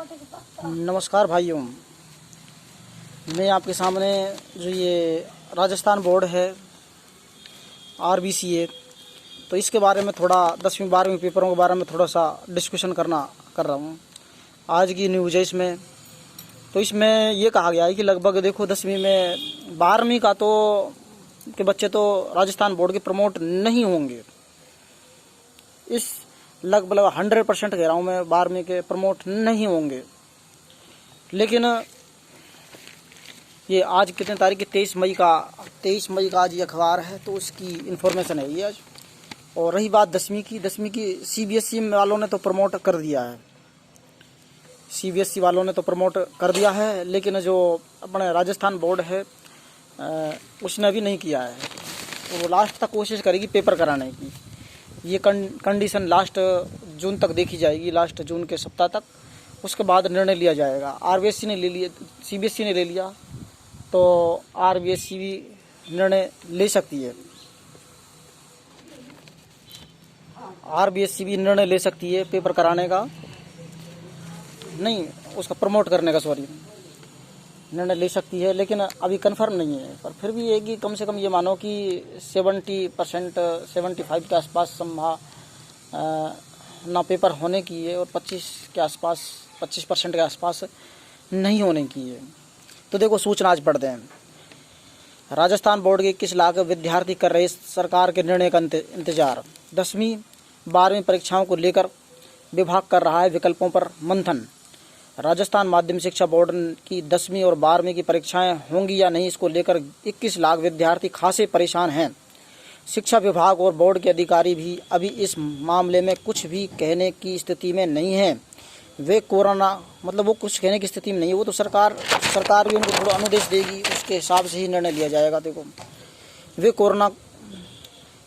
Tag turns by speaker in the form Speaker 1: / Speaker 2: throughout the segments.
Speaker 1: नमस्कार भाइयों, मैं आपके सामने जो ये राजस्थान बोर्ड है RBCA, तो इसके बारे में थोड़ा 10वीं 12वीं पेपरों के बारे में थोड़ा सा डिस्कशन कर रहा हूँ। आज की न्यूज़ है इसमें। तो इसमें ये कहा गया है कि लगभग देखो 10वीं में 12वीं का तो के बच्चे तो राजस्थान बोर्ड के प्रमोट नहीं होंगे। इस लगभग 100% कह रहा हूँ मैं, 12वीं के प्रमोट नहीं होंगे। लेकिन ये आज कितने तारीख की 23 मई का आज ये अखबार है, तो उसकी इन्फॉर्मेशन है ये आज। और रही बात 10वीं की CBSE वालों ने तो प्रमोट कर दिया है। CBSE वालों ने तो प्रमोट कर दिया है, लेकिन जो अपने राजस्थान बोर्ड है उसने अभी नहीं किया है। तो वो लास्ट तक कोशिश करेगी पेपर कराने की। ये कंडीशन लास्ट जून तक देखी जाएगी, लास्ट जून के सप्ताह तक। उसके बाद निर्णय लिया जाएगा। RBSE ने ले लिया, CBSE ने ले लिया, तो RBSE भी निर्णय ले सकती है। RBSE भी निर्णय ले सकती है पेपर कराने का, नहीं उसका प्रमोट करने का, सॉरी, निर्णय ले सकती है। लेकिन अभी कंफर्म नहीं है, पर फिर भी एक ही कम से कम ये मानो कि 70% 75 के आसपास ना पेपर होने की है, और 25% के आसपास नहीं होने की है। तो देखो सूचना आज पढ़ते हैं। राजस्थान बोर्ड के 21 लाख विद्यार्थी कर रहे सरकार के निर्णय का इंतजार। 10वीं 12वीं परीक्षाओं को लेकर विभाग कर रहा है विकल्पों पर मंथन। राजस्थान माध्यमिक शिक्षा बोर्ड की 10वीं और 12वीं की परीक्षाएं होंगी या नहीं, इसको लेकर 21 लाख विद्यार्थी खासे परेशान हैं। शिक्षा विभाग और बोर्ड के अधिकारी भी अभी इस मामले में कुछ भी कहने की स्थिति में नहीं है। वे वो कुछ कहने की स्थिति में नहीं है। वो तो सरकार भी उनको थोड़ा अनुदेश देगी, उसके हिसाब से ही निर्णय लिया जाएगा। देखो, वे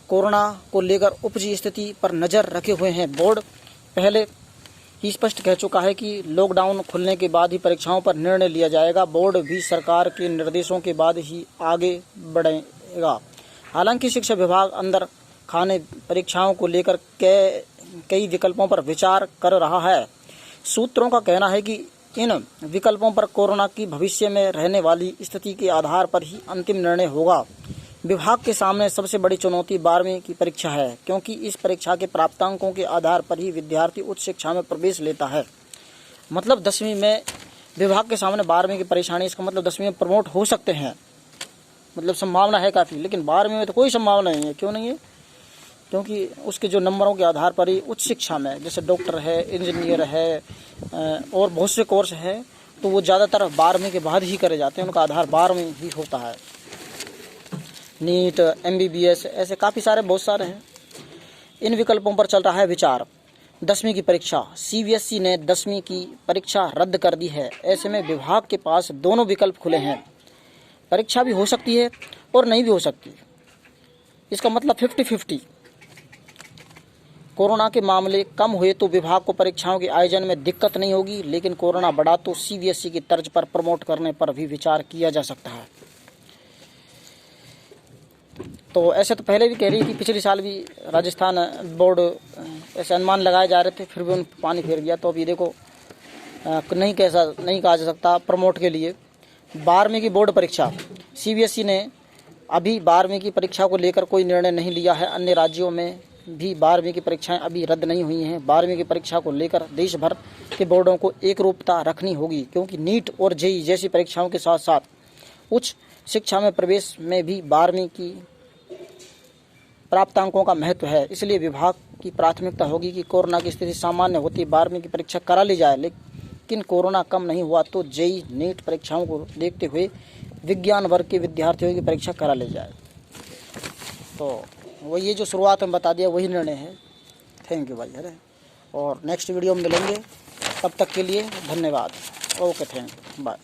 Speaker 1: कोरोना को लेकर उपजी स्थिति पर नज़र रखे हुए हैं। बोर्ड पहले ही स्पष्ट कह चुका है कि लॉकडाउन खुलने के बाद ही परीक्षाओं पर निर्णय लिया जाएगा। बोर्ड भी सरकार के निर्देशों के बाद ही आगे बढ़ेगा। हालांकि शिक्षा विभाग अंदर खाने परीक्षाओं को लेकर कई विकल्पों पर विचार कर रहा है। सूत्रों का कहना है कि इन विकल्पों पर कोरोना की भविष्य में रहने वाली स्थिति के आधार पर ही अंतिम निर्णय होगा। विभाग के सामने सबसे बड़ी चुनौती 12वीं की परीक्षा है, क्योंकि इस परीक्षा के प्राप्तांकों के आधार पर ही विद्यार्थी उच्च शिक्षा में प्रवेश लेता है। मतलब 10वीं में विभाग के सामने 12वीं की परेशानी, इसका मतलब 10वीं में प्रमोट हो सकते हैं, मतलब संभावना है काफ़ी। लेकिन 12वीं में तो कोई संभावना नहीं है। क्यों नहीं है? क्योंकि उसके जो नंबरों के आधार पर ही उच्च शिक्षा में, जैसे डॉक्टर है, इंजीनियर है और बहुत से कोर्स हैं, तो वो ज़्यादातर 12वीं के बाद ही करे जाते हैं। उनका आधार 12वीं ही होता है। नीट, MBBS, ऐसे काफ़ी सारे बहुत सारे हैं। इन विकल्पों पर चल रहा है विचार। 10वीं की परीक्षा, CBSE ने 10वीं की परीक्षा रद्द कर दी है। ऐसे में विभाग के पास दोनों विकल्प खुले हैं। परीक्षा भी हो सकती है और नहीं भी हो सकती। इसका मतलब 50-50। कोरोना के मामले कम हुए तो विभाग को परीक्षाओं के आयोजन में दिक्कत नहीं होगी, लेकिन कोरोना बढ़ा तो CBSE की तर्ज पर प्रमोट करने पर भी विचार किया जा सकता है। तो ऐसे तो पहले भी कह रही थी, पिछले साल भी राजस्थान बोर्ड ऐसे अनुमान लगाए जा रहे थे, फिर भी उन पानी फेर गया। तो अभी देखो नहीं कहा जा सकता प्रमोट के लिए। 12वीं की बोर्ड परीक्षा, CBSE ने अभी 12वीं की परीक्षा को लेकर कोई निर्णय नहीं लिया है। अन्य राज्यों में भी 12वीं की परीक्षाएं अभी रद्द नहीं हुई हैं। 12वीं की परीक्षा को लेकर देश भर के बोर्डों को एक रूपता रखनी होगी, क्योंकि नीट और JEE जैसी परीक्षाओं के साथ साथ उच्च शिक्षा में प्रवेश में भी 12वीं की प्राप्तांकों का महत्व है। इसलिए विभाग की प्राथमिकता होगी कि कोरोना की स्थिति सामान्य होती 12वीं की परीक्षा करा ली जाए, लेकिन कोरोना कम नहीं हुआ तो JEE नीट परीक्षाओं को देखते हुए विज्ञान वर्ग के विद्यार्थियों की परीक्षा करा ली जाए। तो वही ये जो शुरुआत में बता दिया वही निर्णय है। थैंक यू भाई। अरे, और नेक्स्ट वीडियो में मिलेंगे, तब तक के लिए धन्यवाद। Okay, thank you, bye.